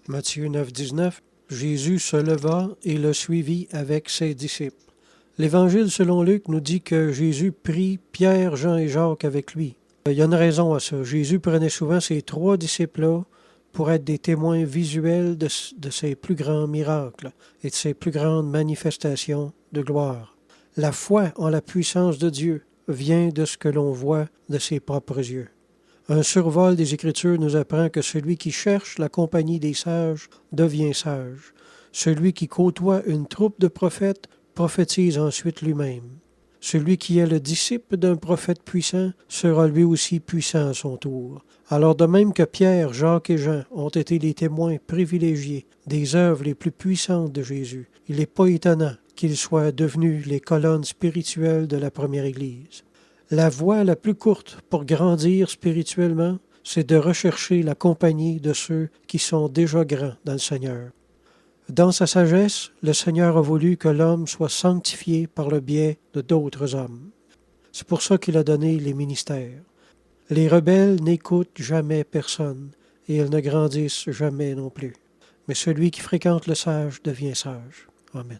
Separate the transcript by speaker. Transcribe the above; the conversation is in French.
Speaker 1: Matthieu 9, 19. Jésus se leva et le suivit avec ses disciples. L'Évangile selon Luc nous dit que Jésus prit Pierre, Jean et Jacques avec lui. Il y a une raison à ça. Jésus prenait souvent ces trois disciples-là pour être des témoins visuels de ses plus grands miracles et de ses plus grandes manifestations de gloire. La foi en la puissance de Dieu vient de ce que l'on voit de ses propres yeux. Un survol des Écritures nous apprend que celui qui cherche la compagnie des sages devient sage. Celui qui côtoie une troupe de prophètes prophétise ensuite lui-même. Celui qui est le disciple d'un prophète puissant sera lui aussi puissant à son tour. Alors de même que Pierre, Jacques et Jean ont été les témoins privilégiés des œuvres les plus puissantes de Jésus, il n'est pas étonnant qu'ils soient devenus les colonnes spirituelles de la première Église. La voie la plus courte pour grandir spirituellement, c'est de rechercher la compagnie de ceux qui sont déjà grands dans le Seigneur. Dans sa sagesse, le Seigneur a voulu que l'homme soit sanctifié par le biais de d'autres hommes. C'est pour ça qu'il a donné les ministères. Les rebelles n'écoutent jamais personne et ils ne grandissent jamais non plus. Mais celui qui fréquente le sage devient sage. Amen.